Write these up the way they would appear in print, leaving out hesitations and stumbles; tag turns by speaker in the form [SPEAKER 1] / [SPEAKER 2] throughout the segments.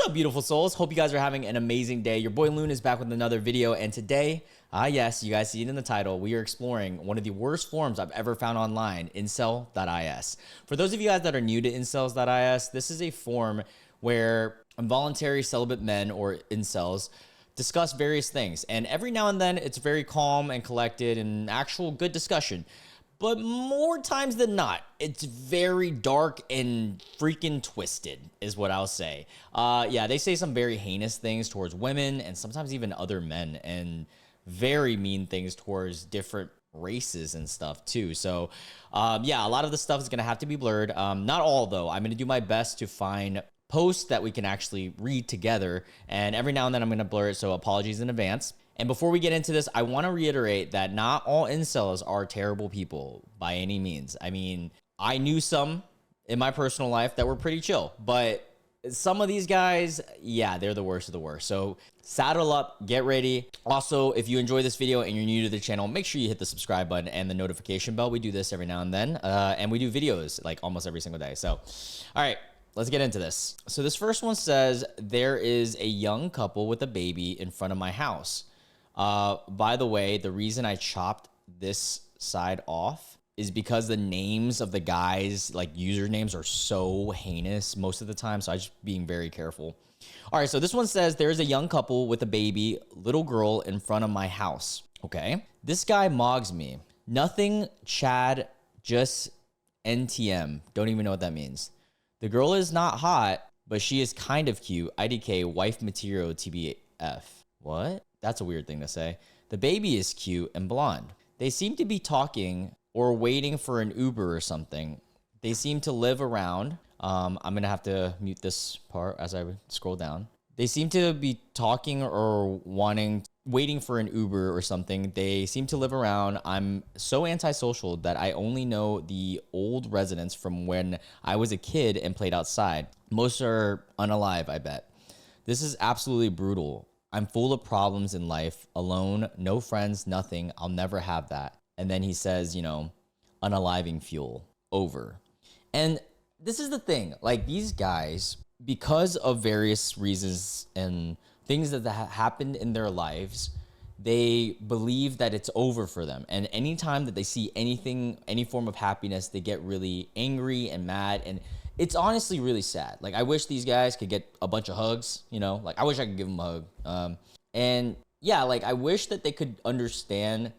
[SPEAKER 1] What's up, beautiful souls? Hope you guys are having an amazing day. Your boy Loon is back with another video, and today, yes, you guys see it in the title, we are exploring one of the worst forums I've ever found online, Incel.is. For those of you guys that are new to Incels.is, this is a forum where involuntary celibate men, or incels, discuss various things, and every now and then it's very calm and collected and actual good discussion. But more times than not, it's very dark and freaking twisted, is what I'll say. Yeah, they say some very heinous things towards women and sometimes even other men, and very mean things towards different races and stuff too. So yeah, a lot of the stuff is going to have to be blurred. Not all, though. I'm going to do my best to find posts that we can actually read together, and every now and then I'm going to blur it, so apologies in advance. And before we get into this, I want to reiterate that not all incels are terrible people by any means. I mean, I knew some in my personal life that were pretty chill, but some of these guys, yeah, they're the worst of the worst. So saddle up, get ready. Also, if you enjoy this video and you're new to the channel, make sure you hit the subscribe button and the notification bell. We do this every now and then, and we do videos like almost every single day. So, all right. Let's get into this. So this first one says, there is a young couple with a baby in front of my house. By the way, the reason I chopped this side off is because the names of the guys, like usernames, are so heinous most of the time. So I'm just being very careful. All right. So this one says, there's a young couple with a baby, little girl in front of my house. Okay. This guy mogs me. Nothing, Chad, just NTM. Don't even know what that means. The girl is not hot, but she is kind of cute. IDK, wife material TBF. What? That's a weird thing to say. The baby is cute and blonde. They seem to be talking or waiting for an Uber or something. They seem to live around. I'm going to have to mute this part as I scroll down. They seem to be talking or waiting for an Uber or something. They seem to live around. I'm so antisocial that I only know the old residents from when I was a kid and played outside. Most are unalive, I bet. This is absolutely brutal. I'm full of problems in life, alone, no friends, nothing. I'll never have that. And then he says, you know, unaliving fuel, over. And this is the thing, like these guys, because of various reasons and things that happened in their lives, they believe that it's over for them. And anytime that they see anything, any form of happiness, they get really angry and mad. And it's honestly really sad. Like, I wish these guys could get a bunch of hugs, you know, like I wish I could give them a hug. And yeah, like I wish that they could understand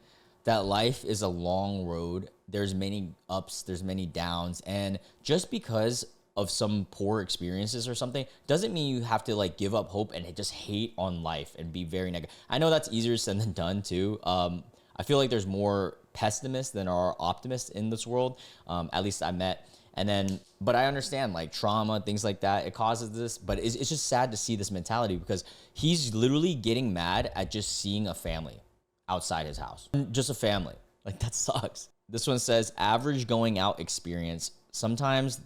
[SPEAKER 1] that life is a long road. There's many ups, there's many downs. And just because of some poor experiences or something doesn't mean you have to like give up hope and just hate on life and be very negative. I know that's easier said than done too. I feel like there's more pessimists than are optimists in this world. At least I met. And then, but I understand like trauma, things like that, it causes this, but it's just sad to see this mentality because he's literally getting mad at just seeing a family outside his house. Just a family. Like, that sucks. This one says, average going out experience. Sometimes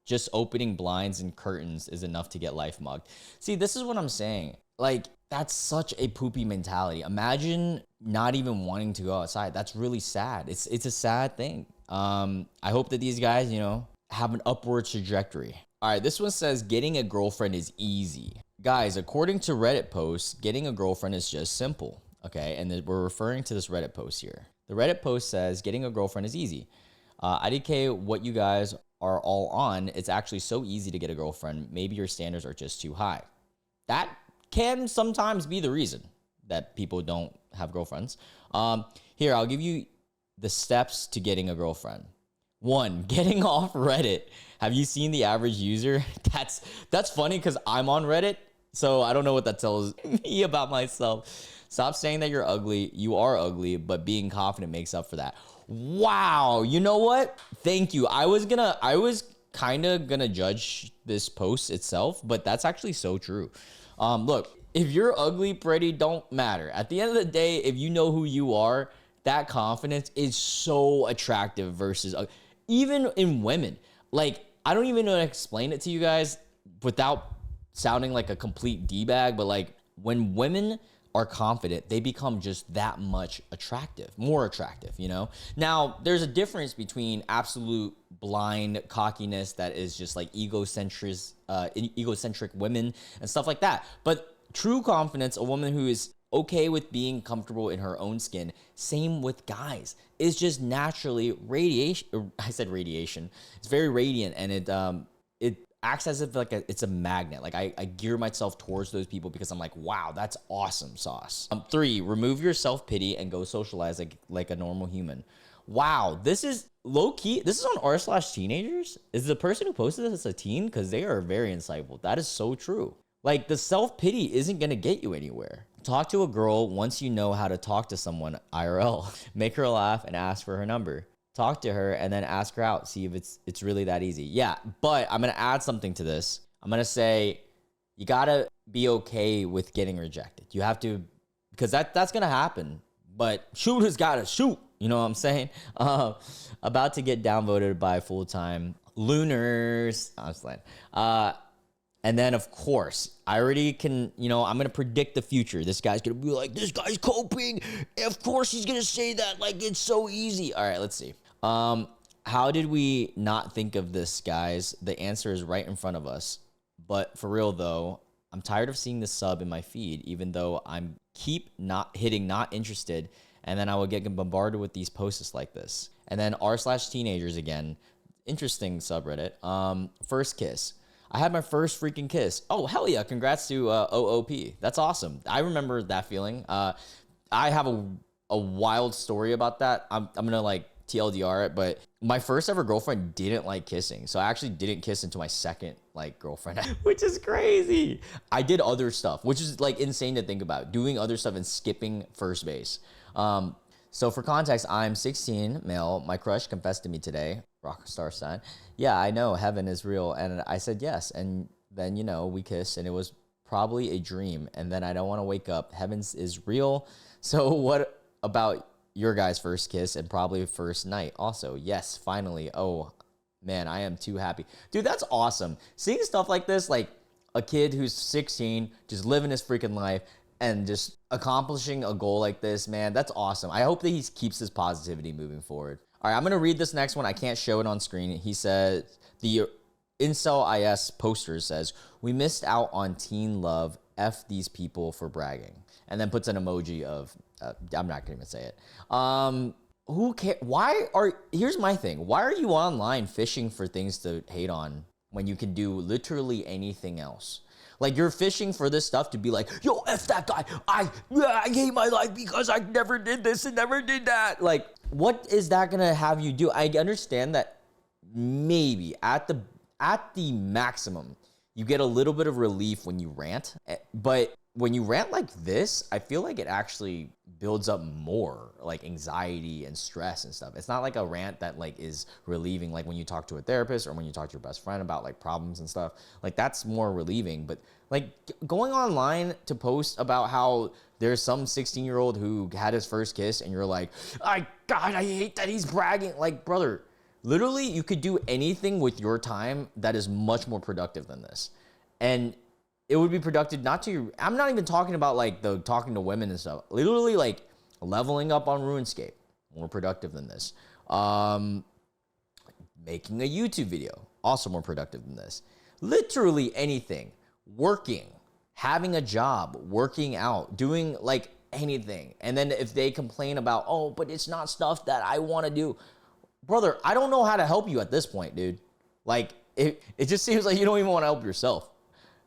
[SPEAKER 1] just opening blinds and curtains is enough to get Lifemogged. See, this is what I'm saying. Like, that's such a poopy mentality. Imagine not even wanting to go outside. That's really sad. It's a sad thing. I hope that these guys, you know, have an upward trajectory. All right, this one says getting a girlfriend is easy. Guys, according to Reddit posts, getting a girlfriend is just simple. Okay, and we're referring to this Reddit post here. The Reddit post says getting a girlfriend is easy. IDK, what you guys are all on, it's actually so easy to get a girlfriend. Maybe your standards are just too high. That can sometimes be the reason that people don't have girlfriends. Here, I'll give you the steps to getting a girlfriend. 1, getting off Reddit. Have you seen the average user? That's funny because I'm on Reddit, so I don't know what that tells me about myself. Stop saying that you're ugly. You are ugly, but being confident makes up for that. Wow. You know what? Thank you. I was kind of gonna judge this post itself, but that's actually so true. Look, if you're ugly, pretty, don't matter. At the end of the day, if you know who you are, that confidence is so attractive versus even in women. Like, I don't even know how to explain it to you guys without sounding like a complete D-bag, but like when women are confident, they become just that much attractive, more attractive, you know? Now, there's a difference between absolute blind cockiness that is just like egocentric women and stuff like that. But true confidence, a woman who is okay with being comfortable in her own skin, same with guys, is just naturally radiation. I said radiation. It's very radiant, and it acts as if like it's a magnet. Like I gear myself towards those people because I'm like, wow, that's awesome sauce. 3, remove your self-pity and go socialize like a normal human. Wow, this is low key. This is on r/teenagers. Is the person who posted this a teen? Because they are very insightful. That is so true. Like, the self-pity isn't going to get you anywhere. Talk to a girl once you know how to talk to someone IRL. Make her laugh and ask for her number. Talk to her and then ask her out. See if it's really that easy. Yeah, but I'm going to add something to this. I'm going to say you got to be okay with getting rejected. You have to, because that's going to happen. But shoot has got to shoot. You know what I'm saying? About to get downvoted by full-time lunars. I'm just playing. And then, of course, I already can, I'm going to predict the future. This guy's going to be like, this guy's coping. Of course he's going to say that. Like, it's so easy. All right, let's see. How did we not think of this, guys? The answer is right in front of us. But for real, though, I'm tired of seeing the sub in my feed, even though I'm keep not hitting not interested. And then I will get bombarded with these posts like this. And then r/teenagers again. Interesting subreddit. First kiss. I had my first freaking kiss. Oh, hell yeah. Congrats to OOP. That's awesome. I remember that feeling. I have a wild story about that. I'm going to like TLDR it, but my first ever girlfriend didn't like kissing. So I actually didn't kiss until my second like girlfriend, which is crazy. I did other stuff, which is like insane to think about, doing other stuff and skipping first base. So for context, I'm 16, male. My crush confessed to me today. Rockstar sign. Yeah, I know heaven is real. And I said yes. And then, we kissed and it was probably a dream. And then I don't want to wake up. Heaven is real. So what about your guys' first kiss and probably first night? Also, yes, finally. Oh, man, I am too happy. Dude, that's awesome. Seeing stuff like this, like a kid who's 16, just living his freaking life and just accomplishing a goal like this, man, that's awesome. I hope that he keeps his positivity moving forward. All right, I'm going to read this next one. I can't show it on screen. He said, the Incel.is poster says, we missed out on teen love. F these people for bragging. And then puts an emoji of, I'm not going to even say it. Who cares? Here's my thing. Why are you online fishing for things to hate on when you can do literally anything else? Like, you're fishing for this stuff to be like, yo, F that guy. I hate my life because I never did this and never did that. Like, what is that going to have you do? I understand that maybe at the maximum, you get a little bit of relief when you rant. But when you rant like this, I feel like it actually builds up more like anxiety and stress and stuff. It's not like a rant that like is relieving, like when you talk to a therapist or when you talk to your best friend about like problems and stuff. Like, that's more relieving. But like going online to post about how there's some 16-year-old who had his first kiss and you're like, I hate that he's bragging. Like, brother, literally you could do anything with your time that is much more productive than this. And it would be productive not to, I'm not even talking about like the talking to women and stuff. Literally like leveling up on RuneScape, more productive than this. Making a YouTube video, also more productive than this. Literally anything. Working, having a job, working out, doing like anything. And then if they complain about, oh, but it's not stuff that I want to do. Brother, I don't know how to help you at this point, dude. Like, it just seems like you don't even want to help yourself.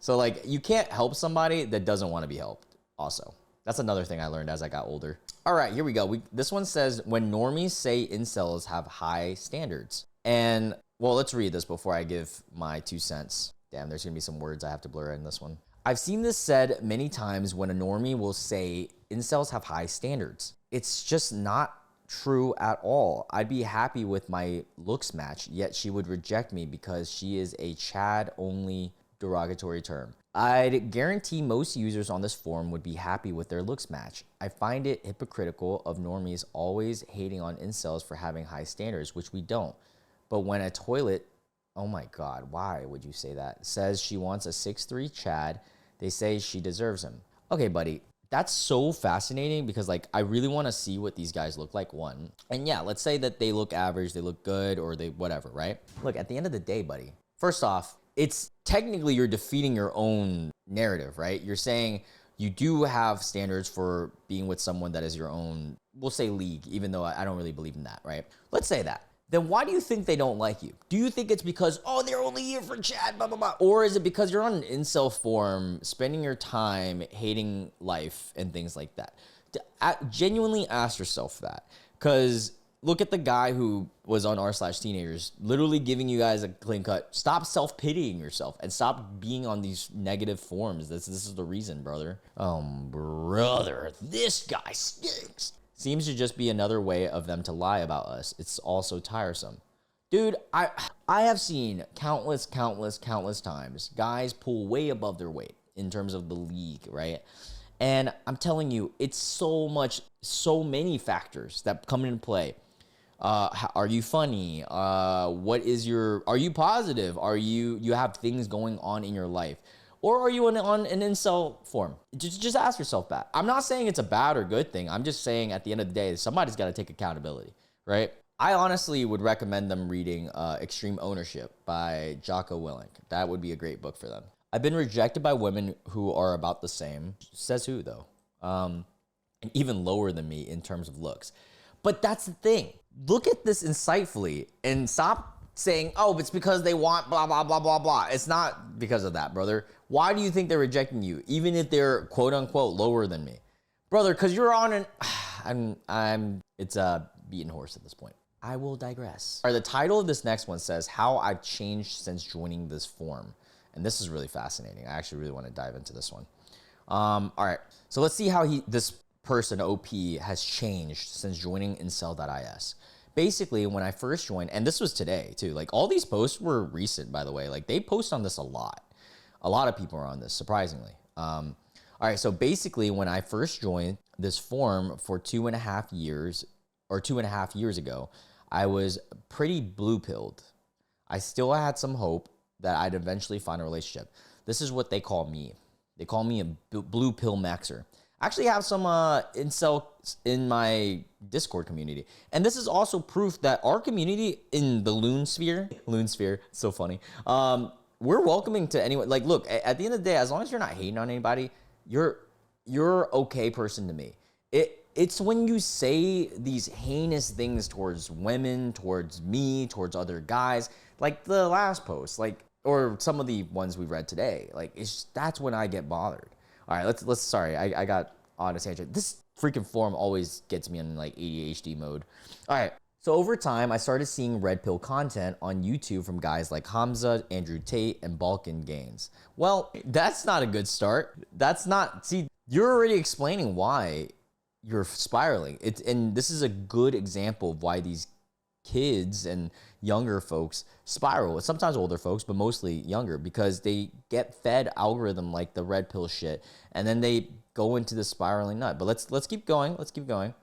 [SPEAKER 1] So, like, you can't help somebody that doesn't want to be helped also. That's another thing I learned as I got older. All right, here we go. This one says, when normies say incels have high standards. And, well, let's read this before I give my 2 cents. Damn, there's going to be some words I have to blur in this one. I've seen this said many times when a normie will say incels have high standards. It's just not true at all. I'd be happy with my looks match, yet she would reject me because she is a Chad-only derogatory term. I'd guarantee most users on this forum would be happy with their looks match. I find it hypocritical of normies always hating on incels for having high standards, which we don't. But when a toilet, oh my God, why would you say that? Says she wants a 6'3" Chad, they say she deserves him. Okay, buddy, That's so fascinating because like I really want to see what these guys look like, one. And yeah, let's say that they look average, they look good, or they whatever, right? Look, at the end of the day, buddy, first off, it's technically you're defeating your own narrative, right? You're saying you do have standards for being with someone that is your own, we'll say league, even though I don't really believe in that, right? Let's say that. Then why do you think they don't like you? Do you think it's because, oh, they're only here for chat, blah, blah, blah? Or is it because you're on an incel forum, spending your time hating life and things like that? Genuinely ask yourself that. Because look at the guy who was on r/teenagers, literally giving you guys a clean cut. Stop self-pitying yourself and stop being on these negative forums. This is the reason, brother. Brother, this guy stinks. Seems to just be another way of them to lie about us. It's also tiresome. Dude, I have seen countless times guys pull way above their weight in terms of the league, right? And I'm telling you, it's so many factors that come into play. Are you funny? Are you positive? You have things going on in your life? Or are you on an incel form? Just ask yourself that. I'm not saying it's a bad or good thing. I'm just saying at the end of the day, somebody's got to take accountability, right? I honestly would recommend them reading Extreme Ownership by Jocko Willink. That would be a great book for them. I've been rejected by women who are about the same. Says who, though? And even lower than me in terms of looks. But that's the thing. Look at this insightfully and stop saying, oh, it's because they want blah, blah, blah, blah, blah. It's not because of that, brother. Why do you think they're rejecting you, even if they're quote unquote lower than me? Brother, because you're on it's a beaten horse at this point. I will digress. All right, the title of this next one says, How I've Changed Since Joining This Forum. And this is really fascinating. I actually really want to dive into this one. All right, so let's see how this person, OP, has changed since joining Incel.is. Basically, when I first joined, and this was today too, like all these posts were recent, by the way, like they post on this a lot. A lot of people are on this, surprisingly. All right, so basically when I first joined this forum for 2.5 years, or 2.5 years ago, I was pretty blue-pilled. I still had some hope that I'd eventually find a relationship. This is what they call me. They call me a blue pill maxer. I actually have some incel in my Discord community. And this is also proof that our community in the Loon sphere, so funny. We're welcoming to anyone. Like, look, at the end of the day, as long as you're not hating on anybody, you're okay person to me. It's when you say these heinous things towards women, towards me, towards other guys, like the last post, like, or some of the ones we read today, like that's when I get bothered. All right, let's sorry, I got on a tangent. This freaking forum always gets me in like ADHD mode. All right, so over time, I started seeing red pill content on YouTube from guys like Hamza, Andrew Tate, and Balkan Gaines. Well, that's not a good start. See, you're already explaining why you're spiraling. And this is a good example of why these kids and younger folks spiral. Sometimes older folks, but mostly younger, because they get fed algorithm like the red pill shit, and then they go into the spiraling nut. But let's keep going. Let's keep going.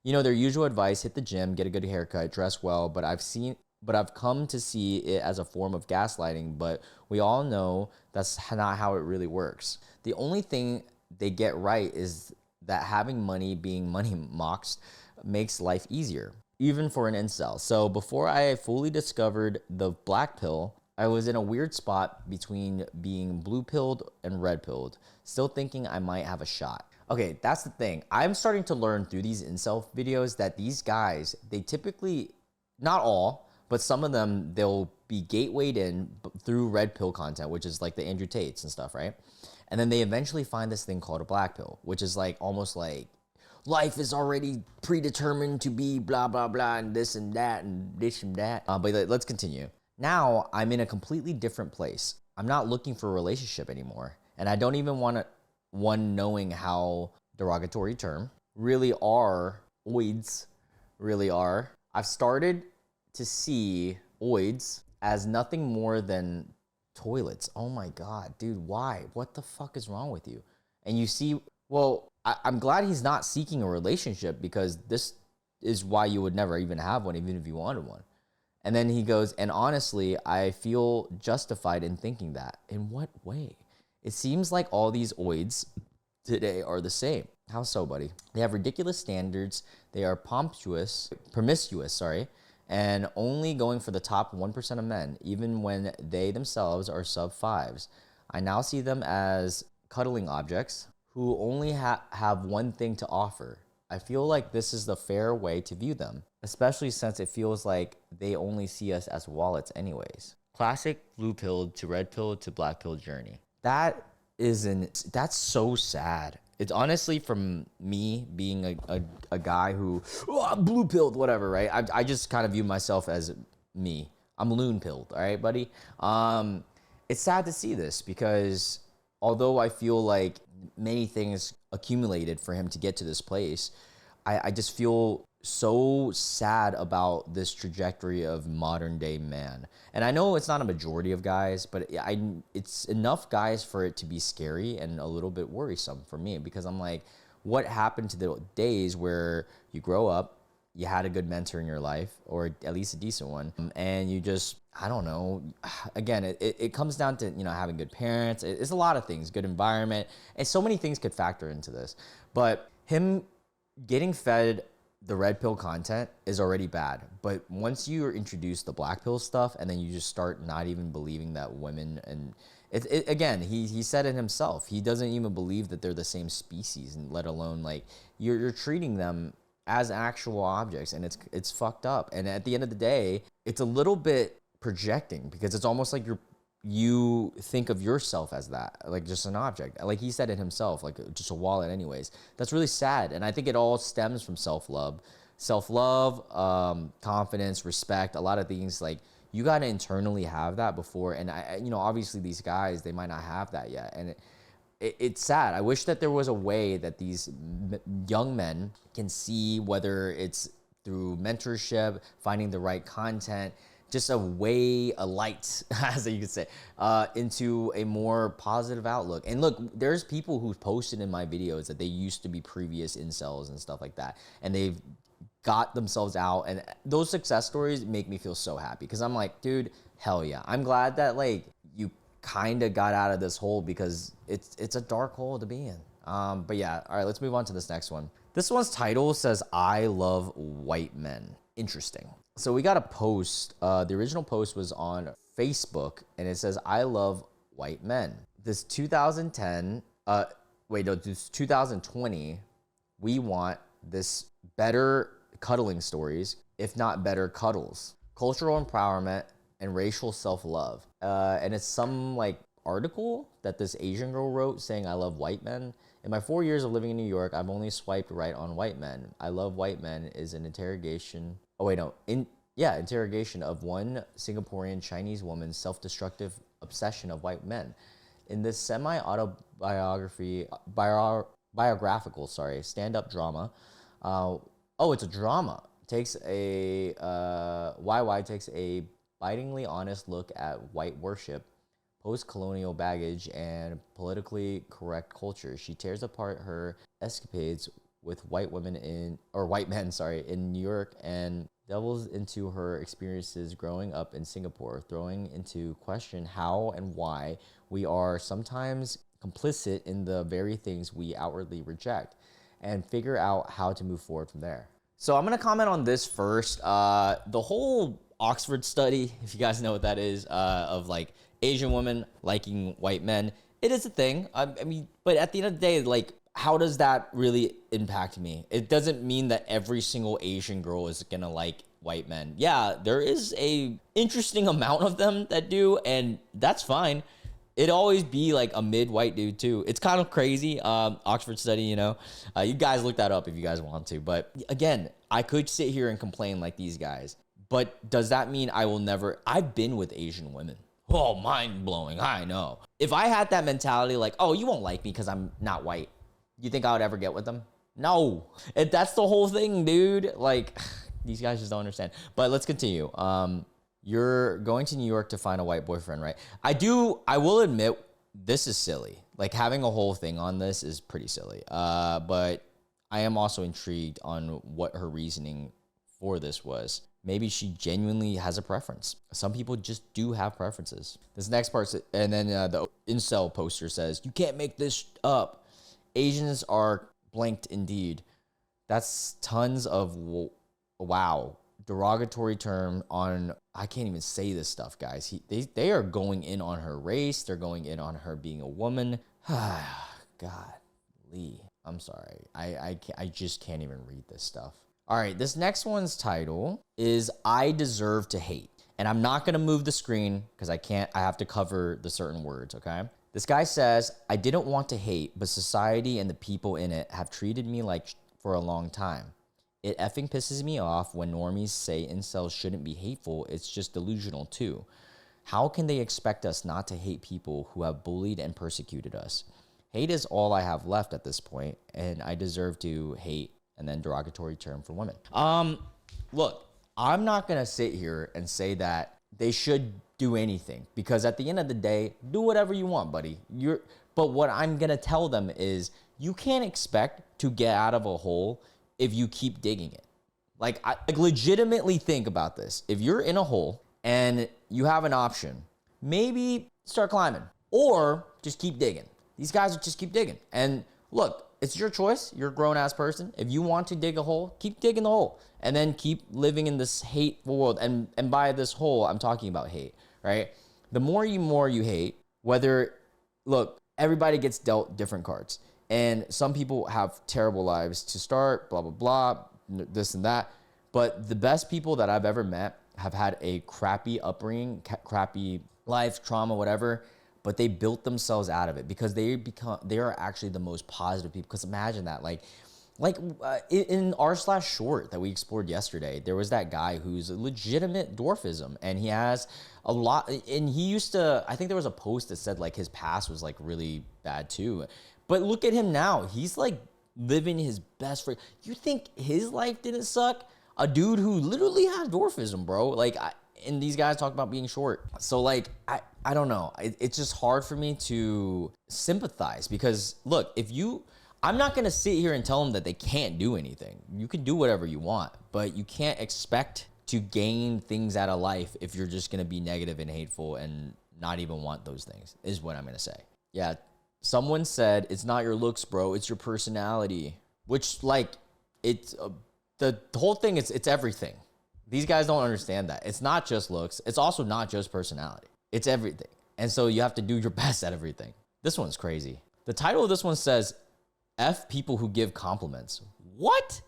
[SPEAKER 1] You know, their usual advice: hit the gym, get a good haircut, dress well. But I've come to see it as a form of gaslighting. But we all know that's not how it really works. The only thing they get right is that having money, being money mocked, makes life easier, even for an incel. So before I fully discovered the black pill, I was in a weird spot between being blue pilled and red pilled, still thinking I might have a shot. Okay, that's the thing. I'm starting to learn through these incel videos that these guys, they typically, not all, but some of them, they'll be gatewayed in through red pill content, which is like the Andrew Tates and stuff, right? And then they eventually find this thing called a black pill, which is like almost like life is already predetermined to be blah, blah, blah, and this and that and this and that. But let's continue. Now I'm in a completely different place. I'm not looking for a relationship anymore. And I don't even want one knowing how derogatory term really are, oids really are. I've started to see oids as nothing more than toilets. Oh my God, dude, why? What the fuck is wrong with you? And you see, well, I'm glad he's not seeking a relationship, because this is why you would never even have one, even if you wanted one. And then he goes, and honestly, I feel justified in thinking that. In what way? It seems like all these oids today are the same. How so, buddy? They have ridiculous standards. They are promiscuous, sorry, and only going for the top 1% of men, even when they themselves are sub fives. I now see them as cuddling objects who only have one thing to offer. I feel like this is the fair way to view them, especially since it feels like they only see us as wallets anyways. Classic blue pill to red pill to black pill journey. That's so sad. It's honestly from me being a guy who, blue pilled, whatever, right? I just kind of view myself as me. I'm loon pilled, all right, buddy? It's sad to see this because although I feel like many things accumulated for him to get to this place, I just feel so sad about this trajectory of modern day man. And I know it's not a majority of guys, but it's enough guys for it to be scary and a little bit worrisome for me, because I'm like, what happened to the days where you grow up, you had a good mentor in your life, or at least a decent one, and you just, I don't know, again, it comes down to, you know, having good parents. It's a lot of things, good environment, and so many things could factor into this. But him getting fed the red pill content is already bad. But once you introduce the black pill stuff, and then you just start not even believing that women, and again, he said it himself, he doesn't even believe that they're the same species, and let alone like you're treating them as actual objects, and it's fucked up. And at the end of the day, it's a little bit projecting, because it's almost like you think of yourself as that, like just an object. Like he said it himself, like just a wallet anyways. That's really sad. And I think it all stems from self-love, confidence, respect, a lot of things. Like you got to internally have that before. And you know, obviously these guys, they might not have that yet. And it's sad. I wish that there was a way that these young men can see, whether it's through mentorship, finding the right content, just a light, as you could say, into a more positive outlook. And look, there's people who've posted in my videos that they used to be previous incels and stuff like that, and they've got themselves out, and those success stories make me feel so happy, because I'm like, dude, hell yeah. I'm glad that like you kind of got out of this hole, because it's a dark hole to be in. But yeah, all right, let's move on to this next one. This one's title says, I love white men. Interesting. So we got a post. The original post was on Facebook, and it says, I love white men. This 2020, we want this better cuddling stories, if not better cuddles, cultural empowerment, and racial self-love. And it's some like article that this Asian girl wrote saying, I love white men. In my 4 years of living in New York, I've only swiped right on white men. I love white men is an interrogation. Oh wait, no. Interrogation of one Singaporean Chinese woman's self-destructive obsession of white men. In this biographical, stand-up drama. It's a drama. YY takes a bitingly honest look at white worship, post-colonial baggage, and politically correct culture. She tears apart her escapades with white men in New York, and delves into her experiences growing up in Singapore, throwing into question how and why we are sometimes complicit in the very things we outwardly reject, and figure out how to move forward from there. So I'm gonna comment on this first. The whole Oxford study, if you guys know what that is, of like Asian women liking white men, it is a thing. I mean, but at the end of the day, like, how does that really impact me? It doesn't mean that every single Asian girl is gonna like white men. Yeah, there is a interesting amount of them that do, and that's fine. It'd always be like a mid-white dude too. It's kind of crazy. Oxford study, you know. You guys look that up if you guys want to. But again, I could sit here and complain like these guys. But does that mean I will never? I've been with Asian women. Oh, mind-blowing, I know. If I had that mentality like, oh, you won't like me because I'm not white, you think I would ever get with them? No. That's the whole thing, dude. Like, these guys just don't understand. But let's continue. You're going to New York to find a white boyfriend, right? I will admit, this is silly. Like, having a whole thing on this is pretty silly. But I am also intrigued on what her reasoning for this was. Maybe she genuinely has a preference. Some people just do have preferences. This next part, and then the incel poster says, you can't make this up. Asians are blanked indeed. That's tons of wow. Derogatory term on, I can't even say this stuff, guys. They are going in on her race. They're going in on her being a woman. Golly. I'm sorry. I just can't even read this stuff. All right, this next one's title is I Deserve to Hate. And I'm not gonna move the screen because I have to cover the certain words, okay? This guy says, I didn't want to hate, but society and the people in it have treated me like for a long time. It effing pisses me off when normies say incels shouldn't be hateful. It's just delusional too. How can they expect us not to hate people who have bullied and persecuted us? Hate is all I have left at this point, and I deserve to hate, and then derogatory term for women. Look, I'm not gonna sit here and say that they should do anything, because at the end of the day, do whatever you want, buddy. But what I'm gonna tell them is you can't expect to get out of a hole if you keep digging it. Like, I legitimately think about this. If you're in a hole and you have an option, maybe start climbing or just keep digging. These guys will just keep digging. And look, it's your choice. You're a grown-ass person. If you want to dig a hole, keep digging the hole and then keep living in this hateful world. And by this hole, I'm talking about hate, right? The more you hate, look, everybody gets dealt different cards. And some people have terrible lives to start, blah, blah, blah, this and that. But the best people that I've ever met have had a crappy upbringing, crappy life, trauma, whatever, but they built themselves out of it because they are actually the most positive people. Because imagine that, in r/short that we explored yesterday, there was that guy who's a legitimate dwarfism, and he has a lot, and he used to, I think there was a post that said like his past was like really bad too. But look at him now. He's like living his best for. You think his life didn't suck? A dude who literally has dwarfism, bro. And these guys talk about being short. So like, I don't know. It's just hard for me to sympathize because look, I'm not going to sit here and tell them that they can't do anything. You can do whatever you want, but you can't expect to gain things out of life if you're just going to be negative and hateful and not even want those things, is what I'm going to say. Yeah. Someone said, it's not your looks, bro. It's your personality, which it's the whole thing. It's everything. These guys don't understand that. It's not just looks. It's also not just personality. It's everything. And so you have to do your best at everything. This one's crazy. The title of this one says, F people who give compliments. What?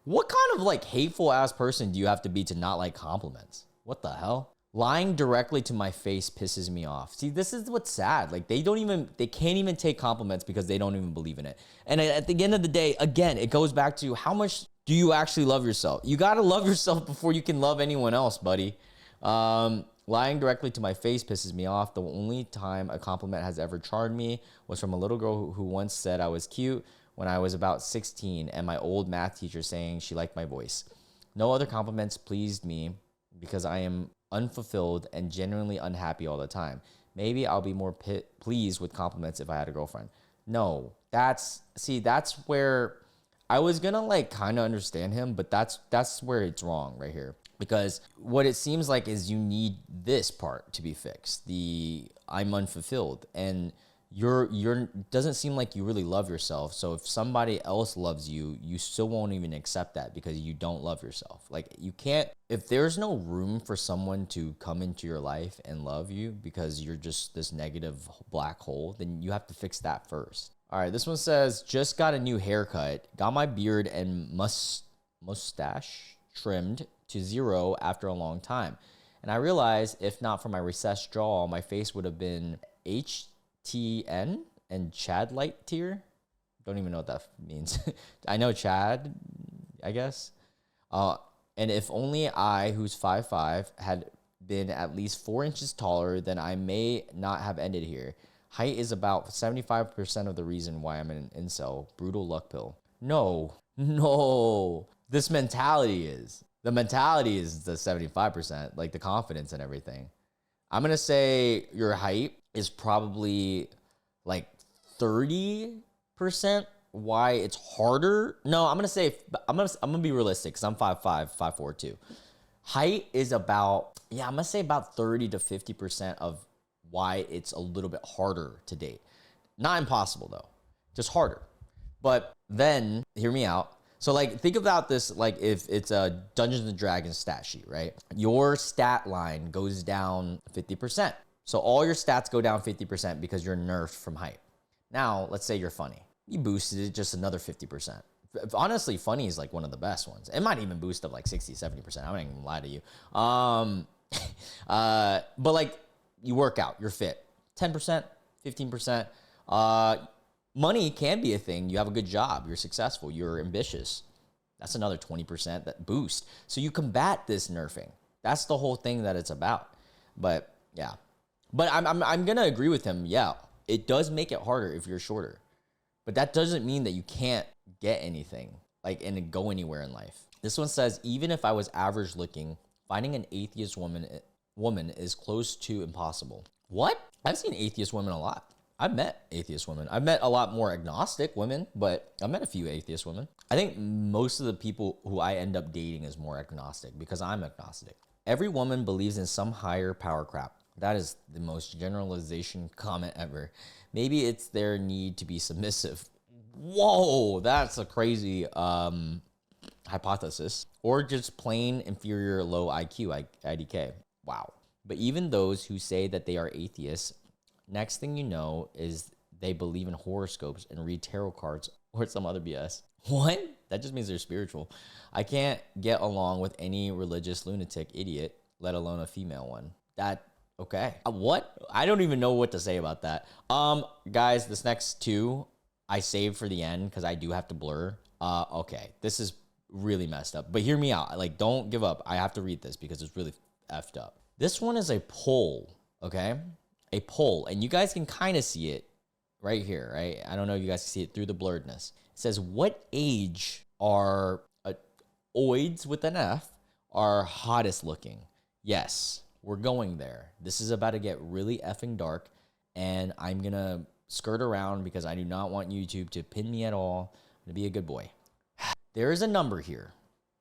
[SPEAKER 1] What kind of hateful ass person do you have to be to not like compliments? What the hell? Lying directly to my face pisses me off. See, this is what's sad. They can't even take compliments because they don't even believe in it. And at the end of the day, again, it goes back to how much do you actually love yourself? You got to love yourself before you can love anyone else, buddy. Lying directly to my face pisses me off. The only time a compliment has ever charmed me was from a little girl who once said I was cute when I was about 16 and my old math teacher saying she liked my voice. No other compliments pleased me because I am unfulfilled and genuinely unhappy all the time. Maybe I'll be more pleased with compliments if I had a girlfriend. No, that's where I was gonna kind of understand him, but that's where it's wrong right here. Because what it seems like is you need this part to be fixed. The I'm unfulfilled, and you're doesn't seem like you really love yourself. So if somebody else loves you, you still won't even accept that because you don't love yourself. You can't, if there's no room for someone to come into your life and love you because you're just this negative black hole, then you have to fix that first. All right, this one says, just got a new haircut, got my beard and mustache trimmed to 0 after a long time. And I realized if not for my recessed jaw, my face would have been HTN and Chad light tier. Don't even know what that means. I know Chad, I guess. And if only I, who's 5'5", had been at least 4 inches taller, then I may not have ended here. Height is about 75% of the reason why I'm an incel. Brutal luck pill. No. The mentality is the 75%, the confidence and everything. I'm going to say your height is probably 30% why it's harder. No, I'm going to say, I'm going to be realistic because I'm 5'5", 5'4" too. Height is about, I'm going to say about 30 to 50% of why it's a little bit harder to date. Not impossible though, just harder. But then, hear me out. So like, think about this, like if it's a Dungeons and Dragons stat sheet, right? Your stat line goes down 50%. So all your stats go down 50% because you're nerfed from hype. Now, let's say you're funny. You boosted it just another 50%. Honestly, funny is like one of the best ones. It might even boost up like 60, 70%. I wouldn't even lie to you. But like, you work out, you're fit. 10%, 15%. Money can be a thing. You have a good job. You're successful. You're ambitious. That's another 20% that boost. So you combat this nerfing. That's the whole thing that it's about. But yeah. But I'm going to agree with him. Yeah, it does make it harder if you're shorter. But that doesn't mean that you can't get anything like and go anywhere in life. This one says, even if I was average looking, finding an atheist woman is close to impossible. What? I've seen atheist women a lot. I've met atheist women. I've met a lot more agnostic women, but I've met a few atheist women. I think most of the people who I end up dating is more agnostic because I'm agnostic. Every woman believes in some higher power crap. That is the most generalization comment ever. Maybe it's their need to be submissive. Whoa, that's a crazy hypothesis. Or just plain inferior low IQ, IDK. Wow. But even those who say that they are atheists, next thing you know is they believe in horoscopes and read tarot cards or some other BS. What? That just means they're spiritual. I can't get along with any religious lunatic idiot, let alone a female one. Okay. What? I don't even know what to say about that. Guys, this next two I saved for the end because I do have to blur. Okay. This is really messed up. But hear me out. Like, don't give up. I have to read this because it's really effed up. This one is a poll, okay? A poll. And you guys can kind of see it right here, right? I don't know if you guys can see it through the blurredness. It says, what age are oids with an F are hottest looking? Yes, we're going there. This is about to get really effing dark, and I'm going to skirt around because I do not want YouTube to pin me at all. I'm going to be a good boy. There is a number here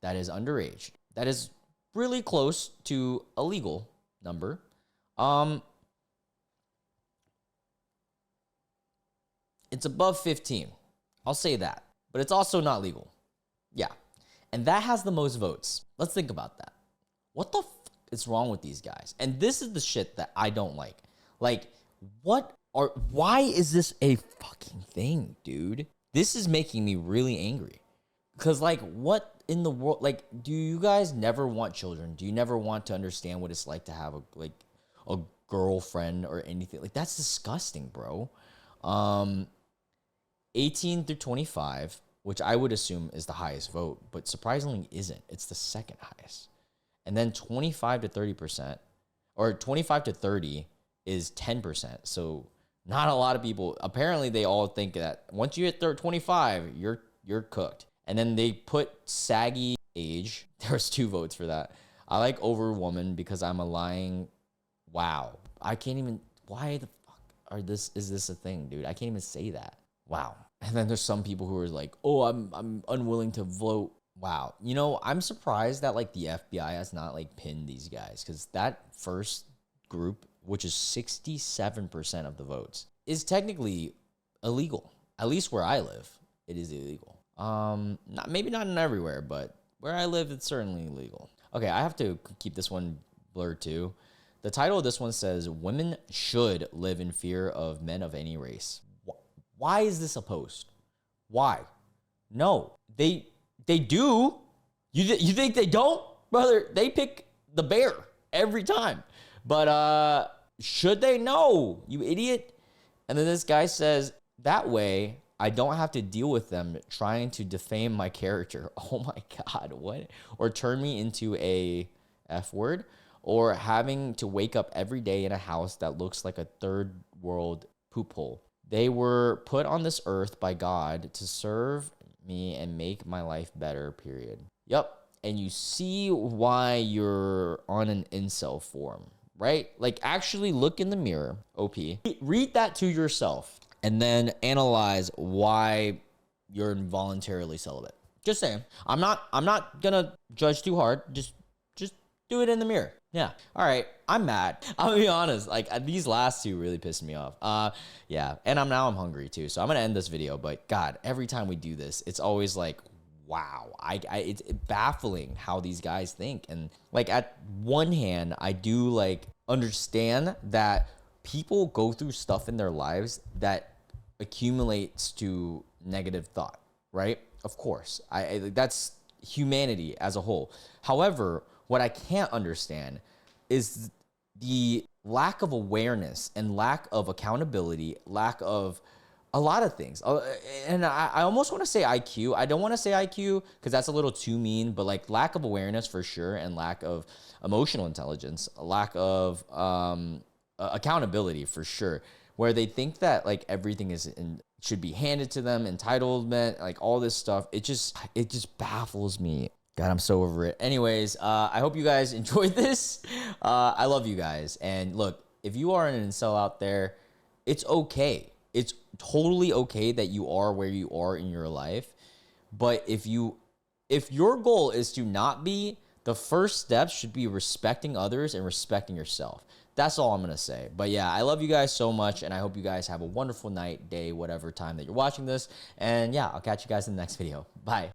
[SPEAKER 1] that is underage. That is really close to a legal number. It's above 15. I'll say that. But it's also not legal. Yeah. And that has the most votes. Let's think about that. What the f is wrong with these guys? And this is the shit that I don't like. Like, why is this a fucking thing, dude? This is making me really angry. Because, like, what in the world? Like, do you guys never want children? Do you never want to understand what it's like to have a girlfriend or anything? Like, that's disgusting, bro. 18 through 25, which I would assume is the highest vote, but surprisingly isn't. It's the second highest. And then 25 to 30%, or 25 to 30 is 10%. So not a lot of people. Apparently, they all think that once you hit 25, you're cooked. And then they put saggy age. There's 2 votes for that. I like over woman because I'm a lying. Wow. I can't even. Why the fuck is this a thing, dude? I can't even say that. Wow. And then there's some people who are like, oh, I'm unwilling to vote. Wow. You know, I'm surprised that like the FBI has not like pinned these guys, because that first group, which is 67% of the votes, is technically illegal. At least where I live, it is illegal. Maybe not in everywhere, but where I live, it's certainly illegal. Okay, I have to keep this one blurred too. The title of this one says, women should live in fear of men of any race. Why is this a post? Why? No, they do. You think they don't? Brother, they pick the bear every time. But should they? No, you idiot. And then this guy says, that way I don't have to deal with them trying to defame my character. Oh my God, what? Or turn me into a F word, or having to wake up every day in a house that looks like a third world poop hole. They were put on this earth by God to serve me and make my life better, period. Yep. And you see why you're on an incel forum, right? Like, actually look in the mirror, OP. Read that to yourself and then analyze why you're involuntarily celibate. Just saying. I'm not gonna judge too hard. Just do it in the mirror. Yeah. All right. I'm mad. I'll be honest. Like these last two really pissed me off. Yeah. And I'm hungry too. So I'm going to end this video, but God, every time we do this, it's always like, wow, it's baffling how these guys think. And like at one hand, I do like understand that people go through stuff in their lives that accumulates to negative thought, right? Of course, that's humanity as a whole. However, what I can't understand is the lack of awareness and lack of accountability, lack of a lot of things. And I almost want to say IQ. I don't want to say IQ because that's a little too mean, but like lack of awareness for sure, and lack of emotional intelligence, lack of accountability for sure, where they think that like everything should be handed to them, entitlement, like all this stuff. It just baffles me. God, I'm so over it. Anyways, I hope you guys enjoyed this. I love you guys. And look, if you are an incel out there, it's okay. It's totally okay that you are where you are in your life. But if your goal is to not be, the first step should be respecting others and respecting yourself. That's all I'm going to say. But yeah, I love you guys so much, and I hope you guys have a wonderful night, day, whatever time that you're watching this. And yeah, I'll catch you guys in the next video. Bye.